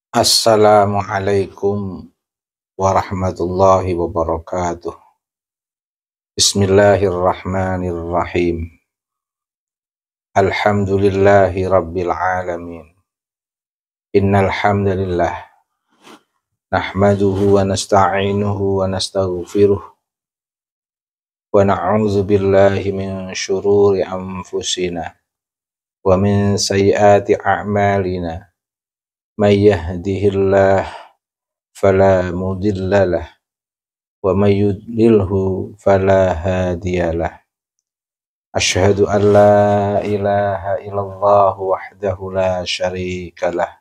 Assalamualaikum warahmatullahi wabarakatuh. Bismillahirrahmanirrahim. Alhamdulillahi rabbil alamin. Innal hamdalillah nahmaduhu wa nasta'inuhu wa nastaghfiruh wa na'udzu billahi min syururi anfusina wa min sayyiati a'malina. May yahdihillahu fala mudhillalah wa may yudlilhu fala hadiyalah. Asyhadu an la ilaha illallah wahdahu la syarikalah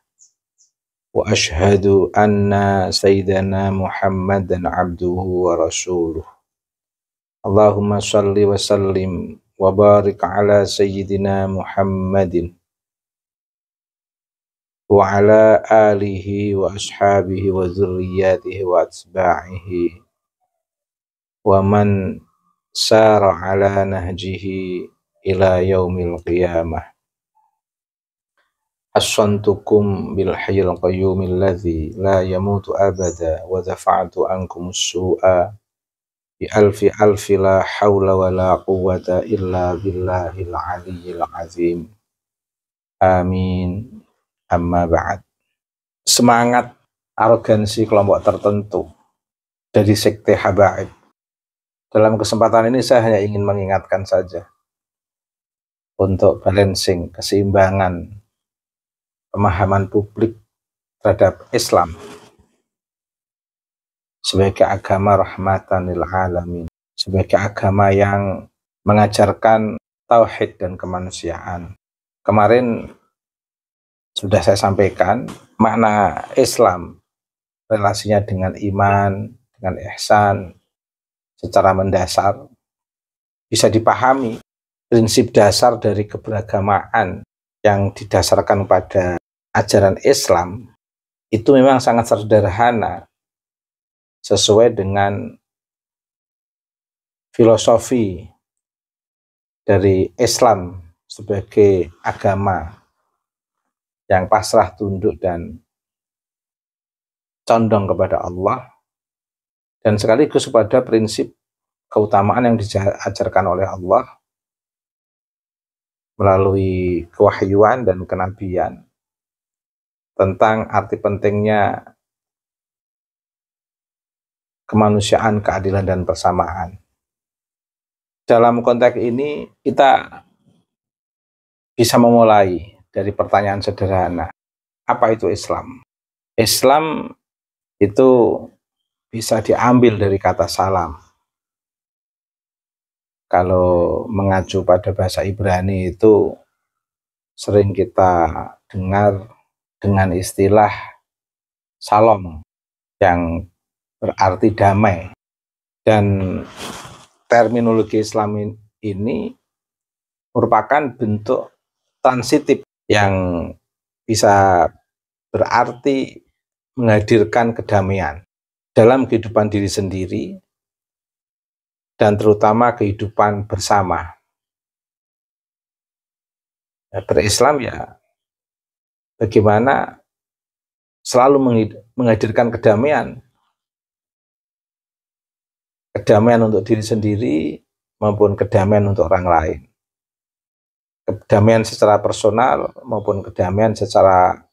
wa asyhadu anna sayyidana Muhammadan abduhu wa rasuluh. Allahumma shalli wa sallim wa barik ala sayyidina Muhammadin wa ala alihi wa ashabihi wa dzurriyyatihi wa atba'ihi wa man sara ala nahjihi ila yaumil qiyamah. Assantukum bil hayyil qayyumil ladzi la yamutu abada wa dafa'tu ankumus su'a bi alfi la haula wa la quwwata illa billahil aliyyil azim. Amin. Amma ba'd. Semangat arogansi kelompok tertentu dari sekte Habaib. Dalam kesempatan ini saya hanya ingin mengingatkan saja untuk balancing, keseimbangan pemahaman publik terhadap Islam sebagai agama rahmatan lil alamin, sebagai agama yang mengajarkan tauhid dan kemanusiaan. Kemarin sudah saya sampaikan makna Islam, relasinya dengan iman, dengan ihsan secara mendasar bisa dipahami. Prinsip dasar dari keberagamaan yang didasarkan pada ajaran Islam itu memang sangat sederhana, sesuai dengan filosofi dari Islam sebagai agama yang pasrah tunduk dan condong kepada Allah, dan sekaligus kepada prinsip keutamaan yang diajarkan oleh Allah melalui kewahyuan dan kenabian tentang arti pentingnya kemanusiaan, keadilan, dan persamaan. Dalam konteks ini kita bisa memulai dari pertanyaan sederhana, apa itu Islam? Islam itu bisa diambil dari kata salam. Kalau mengacu pada bahasa Ibrani itu sering kita dengar dengan istilah salom yang berarti damai. Dan terminologi Islam ini merupakan bentuk transitif yang bisa berarti menghadirkan kedamaian dalam kehidupan diri sendiri dan terutama kehidupan bersama. Berislam ya bagaimana selalu menghadirkan kedamaian untuk diri sendiri maupun kedamaian untuk orang lain, kedamaian secara personal maupun kedamaian secara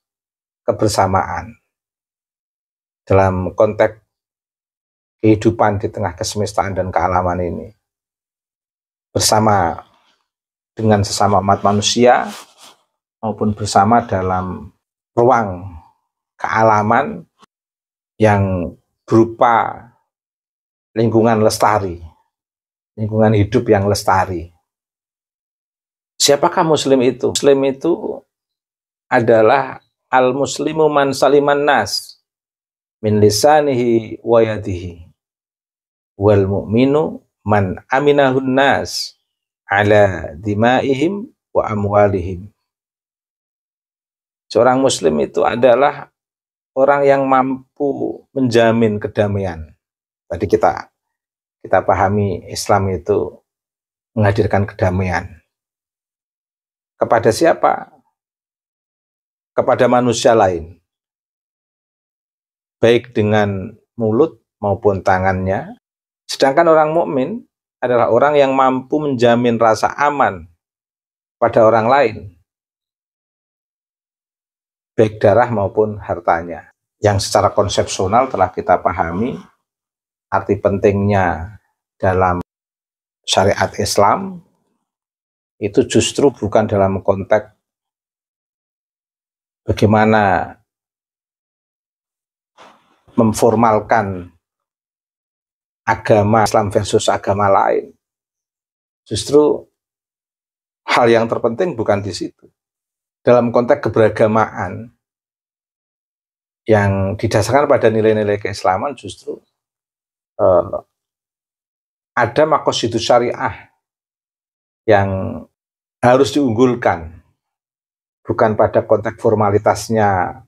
kebersamaan dalam konteks kehidupan di tengah kesemestaan dan kealaman ini, bersama dengan sesama umat manusia maupun bersama dalam ruang kealaman yang berupa lingkungan lestari, lingkungan hidup yang lestari. Siapakah Muslim itu? Muslim itu adalah al-muslimu man saliman nas min lisanihi wa yadihi, wal mu'minu man aminahun nas ala dimaihim wa amwalihim. Seorang muslim itu adalah orang yang mampu menjamin kedamaian. Tadi kita pahami Islam itu menghadirkan kedamaian. Kepada siapa? Kepada manusia lain. baik dengan mulut maupun tangannya. Sedangkan orang mukmin adalah orang yang mampu menjamin rasa aman pada orang lain, baik darah maupun hartanya. Yang secara konsepsional telah kita pahami arti pentingnya dalam syariat Islam itu justru bukan dalam konteks bagaimana memformalkan agama Islam versus agama lain. Justru hal yang terpenting bukan di situ. Dalam konteks keberagamaan yang didasarkan pada nilai-nilai keislaman justru ada maqasidus syariah yang harus diunggulkan, bukan pada konteks formalitasnya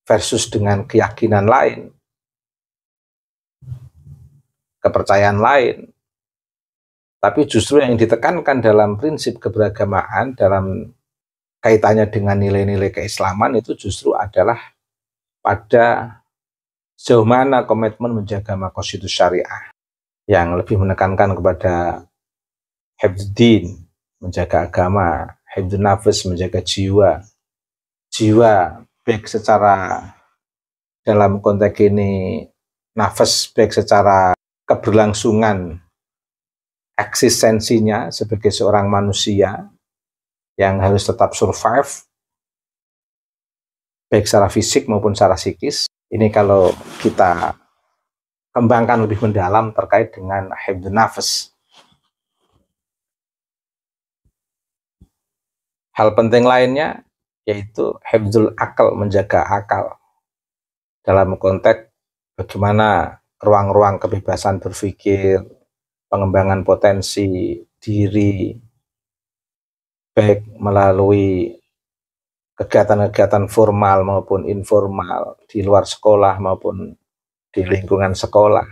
versus dengan keyakinan lain, kepercayaan lain, tapi justru yang ditekankan dalam prinsip keberagamaan dalam kaitannya dengan nilai-nilai keislaman itu justru adalah pada sejauh mana komitmen menjaga maqasidus syariah, yang lebih menekankan kepada hifdzuddin, menjaga agama, hifdzun nafs, menjaga jiwa, baik secara dalam konteks ini nafas, baik secara keberlangsungan eksistensinya sebagai seorang manusia yang harus tetap survive, baik secara fisik maupun secara psikis. Ini kalau kita kembangkan lebih mendalam terkait dengan hifdzun nafs. Hal penting lainnya yaitu hifdzul akal, menjaga akal dalam konteks bagaimana ruang-ruang kebebasan berpikir, pengembangan potensi diri, baik melalui kegiatan-kegiatan formal maupun informal di luar sekolah maupun di lingkungan sekolah,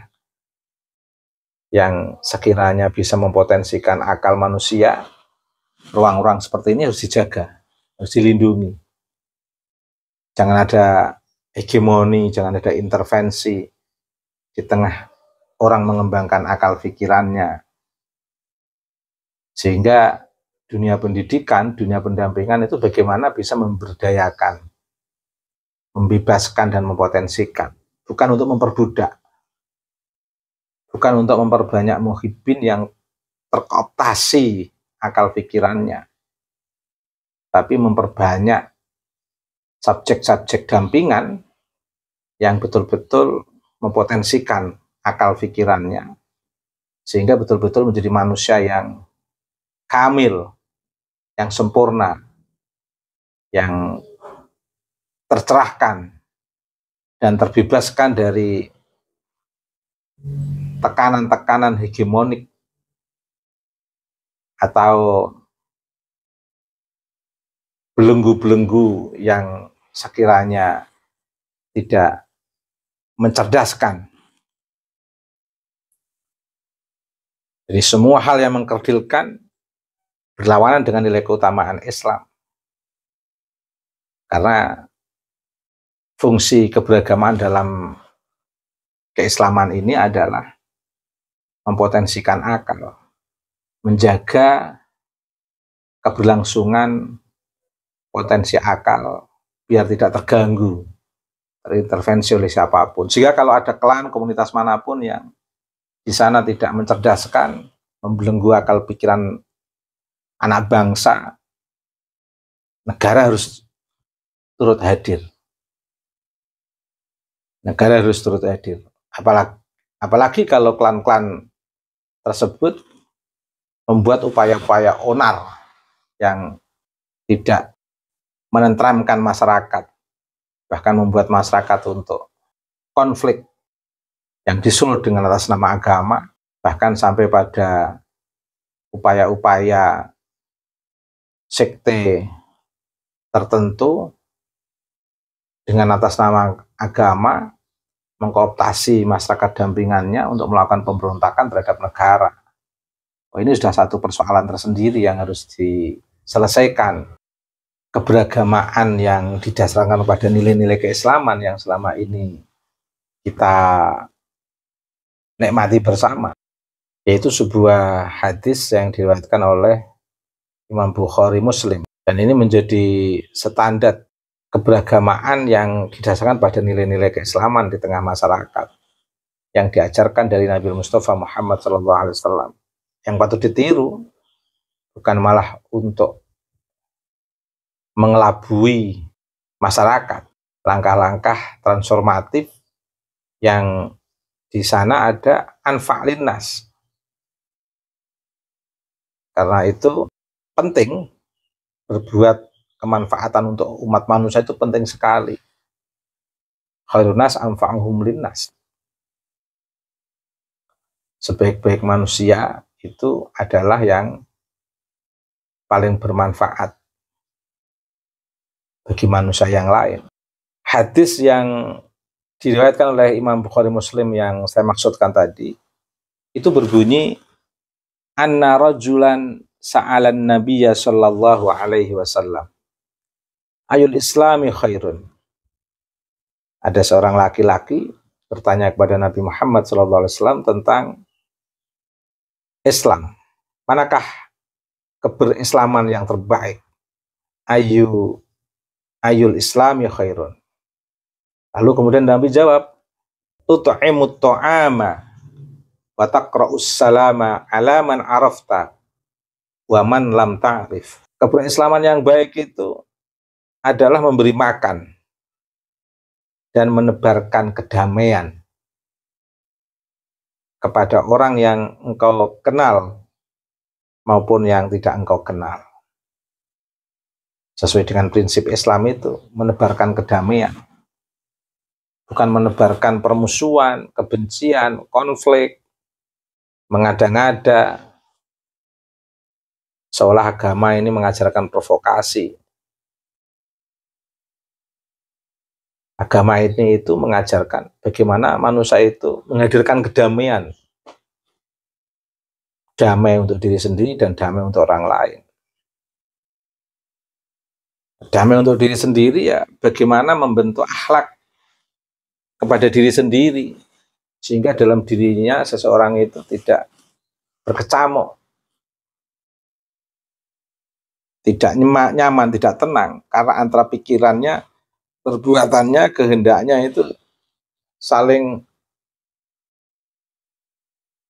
yang sekiranya bisa mempotensikan akal manusia. Ruang-ruang seperti ini harus dijaga, harus dilindungi. Jangan ada hegemoni, jangan ada intervensi di tengah orang mengembangkan akal pikirannya. Sehingga dunia pendidikan, dunia pendampingan itu bagaimana bisa memberdayakan, membebaskan dan mempotensikan. Bukan untuk memperbudak, bukan untuk memperbanyak muhibbin yang terkooptasi akal pikirannya, tapi memperbanyak subjek-subjek dampingan yang betul-betul mempotensikan akal pikirannya, sehingga betul-betul menjadi manusia yang kamil, yang sempurna, yang tercerahkan, dan terbebaskan dari tekanan-tekanan hegemonik atau belenggu-belenggu yang sekiranya tidak mencerdaskan. Jadi semua hal yang mengkerdilkan berlawanan dengan nilai keutamaan Islam. Karena fungsi keberagaman dalam keislaman ini adalah mempotensikan akal, menjaga keberlangsungan potensi akal biar tidak terganggu, terintervensi oleh siapapun. Sehingga kalau ada klan, komunitas manapun yang di sana tidak mencerdaskan, membelenggu akal pikiran anak bangsa, negara harus turut hadir. Negara harus turut hadir. Apalagi kalau klan-klan tersebut membuat upaya-upaya onar yang tidak menenteramkan masyarakat, bahkan membuat masyarakat untuk konflik yang disulut dengan atas nama agama, bahkan sampai pada upaya-upaya sekte tertentu dengan atas nama agama mengkooptasi masyarakat dampingannya untuk melakukan pemberontakan terhadap negara. Ini sudah satu persoalan tersendiri yang harus diselesaikan. Keberagamaan yang didasarkan pada nilai-nilai keislaman yang selama ini kita nikmati bersama, yaitu sebuah hadis yang diriwayatkan oleh Imam Bukhari Muslim, dan ini menjadi standar keberagamaan yang didasarkan pada nilai-nilai keislaman di tengah masyarakat yang diajarkan dari Nabi Mustafa Muhammad SAW, yang patut ditiru, bukan malah untuk mengelabui masyarakat. Langkah-langkah transformatif yang di sana ada anfa' linnas. Karena itu penting, berbuat kemanfaatan untuk umat manusia itu penting sekali. Khairun nas anfa'uhum linnas. Sebaik-baik manusia itu adalah yang paling bermanfaat bagi manusia yang lain. Hadis yang diriwayatkan oleh Imam Bukhari Muslim yang saya maksudkan tadi itu berbunyi, anna rajulan sa'alan nabiyya sallallahu alaihi wasallam ayul islami khairun. Ada seorang laki-laki bertanya kepada Nabi Muhammad sallallahu alaihi wasallam tentang Islam. Manakah keberislaman yang terbaik? Ayul islami khairun. Lalu kemudian Nabi jawab, tut'imut ta'ama wa taqra'us salama ala man arafta wa man lam ta'rif. Keberislaman yang baik itu adalah memberi makan dan menebarkan kedamaian kepada orang yang engkau kenal maupun yang tidak engkau kenal. Sesuai dengan prinsip Islam itu, menebarkan kedamaian. Bukan menebarkan permusuhan, kebencian, konflik, mengada-ngada, seolah agama ini mengajarkan provokasi. Agama ini itu mengajarkan bagaimana manusia itu menghadirkan kedamaian. Damai untuk diri sendiri dan damai untuk orang lain. Damai untuk diri sendiri ya bagaimana membentuk akhlak kepada diri sendiri, sehingga dalam dirinya seseorang itu tidak berkecamuk, tidak nyaman, tidak tenang, karena antara pikirannya, perbuatannya, kehendaknya itu saling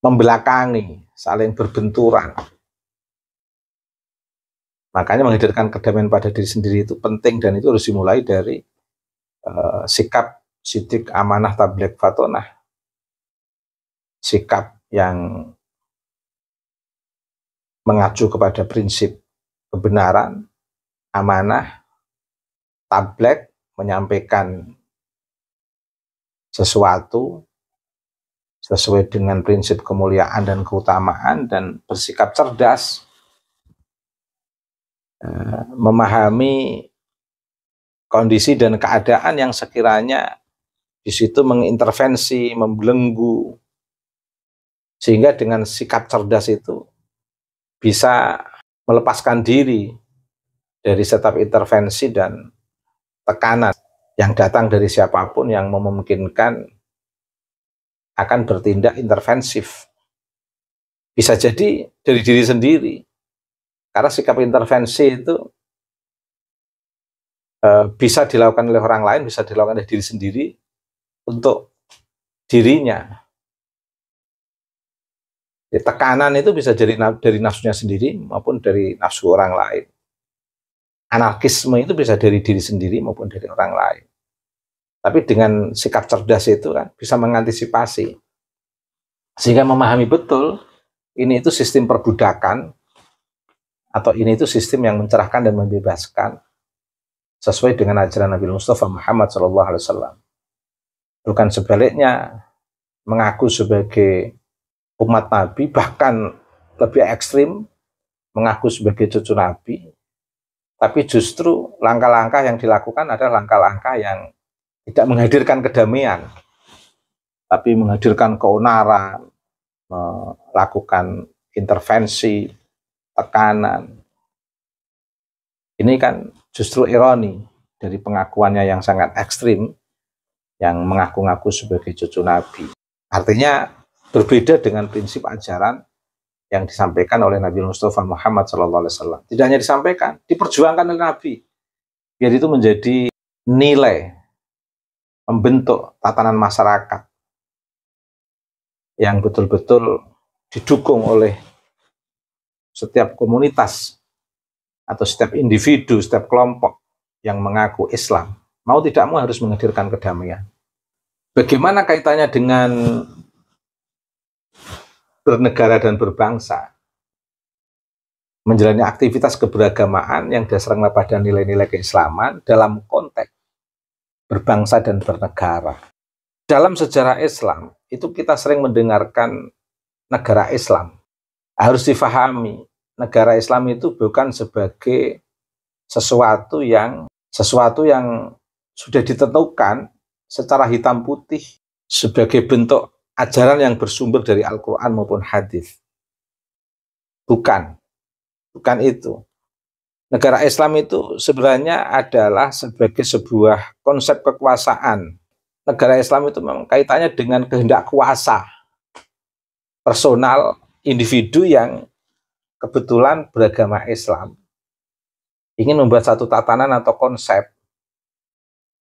membelakangi, saling berbenturan. Makanya menghadirkan kedamaian pada diri sendiri itu penting, dan itu harus dimulai dari sikap sidik, amanah, tabligh, fatonah. Sikap yang mengacu kepada prinsip kebenaran, amanah, tabligh, menyampaikan sesuatu sesuai dengan prinsip kemuliaan dan keutamaan, dan bersikap cerdas, memahami kondisi dan keadaan yang sekiranya di situ mengintervensi, membelenggu, sehingga dengan sikap cerdas itu bisa melepaskan diri dari setiap intervensi dan tekanan yang datang dari siapapun yang memungkinkan akan bertindak intervensif. Bisa jadi dari diri sendiri, karena sikap intervensi itu bisa dilakukan oleh orang lain, bisa dilakukan oleh diri sendiri untuk dirinya. Tekanan itu bisa dari nafsunya sendiri maupun dari nafsu orang lain. Anarkisme itu bisa dari diri sendiri maupun dari orang lain. Tapi dengan sikap cerdas itu kan bisa mengantisipasi, sehingga memahami betul ini itu sistem perbudakan atau ini itu sistem yang mencerahkan dan membebaskan sesuai dengan ajaran Nabi Mustafa Muhammad SAW. Bukan sebaliknya, mengaku sebagai umat Nabi, bahkan lebih ekstrim, mengaku sebagai cucu Nabi, tapi justru langkah-langkah yang dilakukan adalah langkah-langkah yang tidak menghadirkan kedamaian, tapi menghadirkan keonaran, melakukan intervensi, tekanan. Ini kan justru ironi dari pengakuannya yang sangat ekstrim, yang mengaku-ngaku sebagai cucu Nabi. Artinya berbeda dengan prinsip ajaran yang disampaikan oleh Nabi Mustafa Muhammad SAW. Tidak hanya disampaikan, diperjuangkan oleh Nabi. Biar itu menjadi nilai membentuk tatanan masyarakat yang betul-betul didukung oleh setiap komunitas atau setiap individu, setiap kelompok yang mengaku Islam. Mau tidak mau harus menghadirkan kedamaian. Bagaimana kaitannya dengan bernegara dan berbangsa? Menjalani aktivitas keberagamaan yang dasarnya pada nilai-nilai keislaman dalam konteks berbangsa dan bernegara. Dalam sejarah Islam, itu kita sering mendengarkan negara Islam. Harus difahami, negara Islam itu bukan sebagai sesuatu yang sudah ditentukan secara hitam putih sebagai bentuk ajaran yang bersumber dari Al-Quran maupun hadis. Bukan itu. Negara Islam itu sebenarnya adalah sebagai sebuah konsep kekuasaan. Negara Islam itu memang kaitannya dengan kehendak kuasa personal individu yang kebetulan beragama Islam ingin membuat satu tatanan atau konsep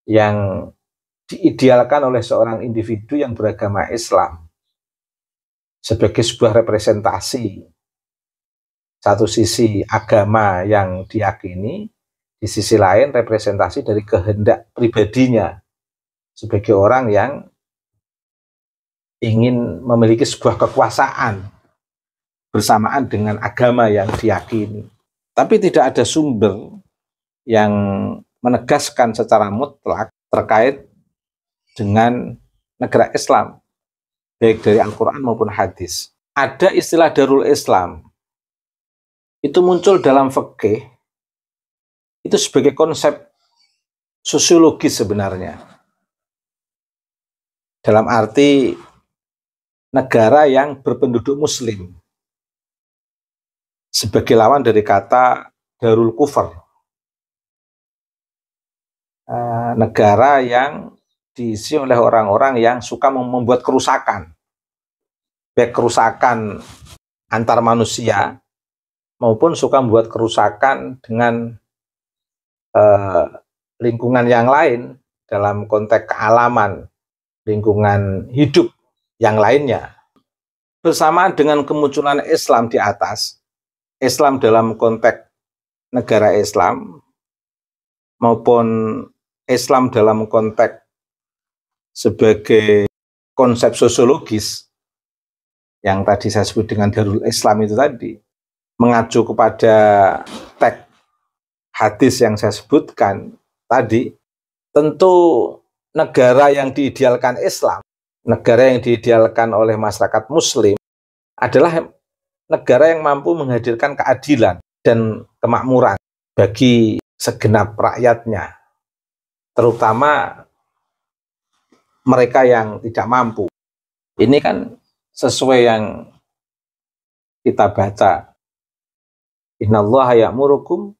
yang diidealkan oleh seorang individu yang beragama Islam sebagai sebuah representasi satu sisi agama yang diyakini, di sisi lain representasi dari kehendak pribadinya sebagai orang yang ingin memiliki sebuah kekuasaan bersamaan dengan agama yang diyakini. Tapi tidak ada sumber yang menegaskan secara mutlak terkait dengan negara Islam, baik dari Al-Quran maupun hadis. Ada istilah Darul Islam, itu muncul dalam fikih, itu sebagai konsep sosiologis sebenarnya. Dalam arti negara yang berpenduduk muslim, sebagai lawan dari kata Darul Kufr, negara yang diisi oleh orang-orang yang suka membuat kerusakan, baik kerusakan antar manusia maupun suka membuat kerusakan dengan lingkungan yang lain dalam konteks kealaman, lingkungan hidup yang lainnya. Bersamaan dengan kemunculan Islam di atas, Islam dalam konteks negara Islam maupun Islam dalam konteks sebagai konsep sosiologis yang tadi saya sebut dengan Darul Islam itu tadi, mengacu kepada teks hadis yang saya sebutkan tadi, tentu negara yang diidealkan Islam, negara yang diidealkan oleh masyarakat muslim adalah negara yang mampu menghadirkan keadilan dan kemakmuran bagi segenap rakyatnya, terutama mereka yang tidak mampu. Ini kan sesuai yang kita baca. Innallaha ya'murukum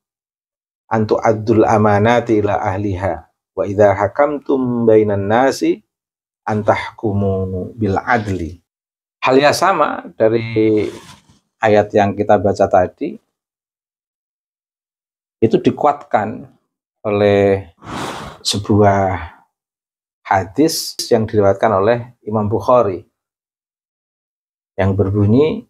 an tu'addul amanati ila ahliha wa idza hakamtum bainan nasi an tahkumu bil adli. Hal yang sama dari ayat yang kita baca tadi itu dikuatkan oleh sebuah hadis yang diriwayatkan oleh Imam Bukhari yang berbunyi,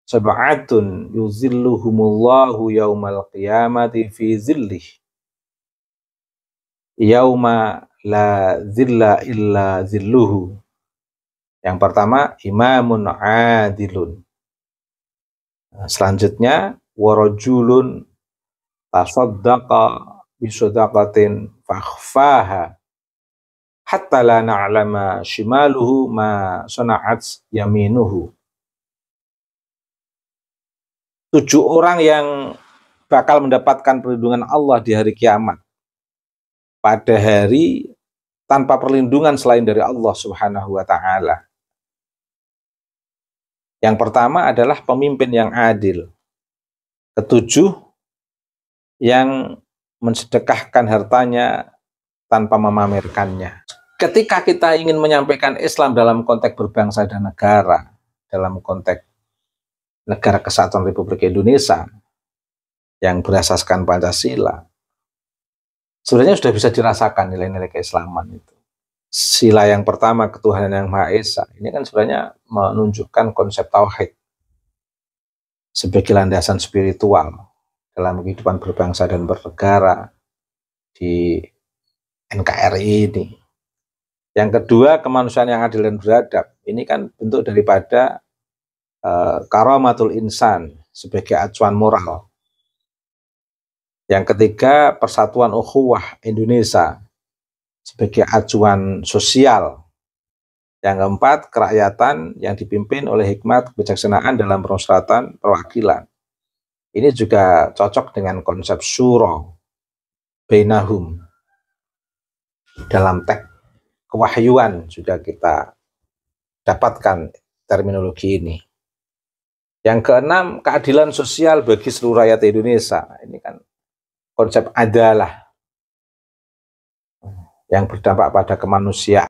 sab'atun yuzilluhumullahu yaumal qiyamati fi zillih yauma la zilla illa zilluhu. Yang pertama, imamun adilun. Selanjutnya, warajulun tasaddaqa bisadaqatin fakhfaha hatta la na'lama shimaluhu ma sana'at yaminuhu. 7 orang yang bakal mendapatkan perlindungan Allah di hari kiamat, pada hari tanpa perlindungan selain dari Allah Subhanahu wa ta'ala. Yang pertama adalah pemimpin yang adil. Ketujuh, yang mensedekahkan hartanya tanpa memamerkannya. ketika kita ingin menyampaikan Islam dalam konteks berbangsa dan negara, dalam konteks Negara Kesatuan Republik Indonesia yang berasaskan Pancasila, sebenarnya sudah bisa dirasakan nilai-nilai keislaman itu. Sila yang pertama, ketuhanan yang Maha Esa, ini kan sebenarnya menunjukkan konsep tauhid sebagai landasan spiritual dalam kehidupan berbangsa dan bernegara di NKRI ini. Yang kedua, kemanusiaan yang adil dan beradab. Ini kan bentuk daripada karamatul insan sebagai acuan moral. Yang ketiga, persatuan ukhuwah Indonesia sebagai acuan sosial. Yang keempat, kerakyatan yang dipimpin oleh hikmat kebijaksanaan dalam permusyawaratan perwakilan. Ini juga cocok dengan konsep syura bainahum. Dalam teks kewahyuan juga kita dapatkan terminologi ini. Yang keenam, keadilan sosial bagi seluruh rakyat Indonesia. Ini kan konsep adalah yang berdampak pada kemanusiaan.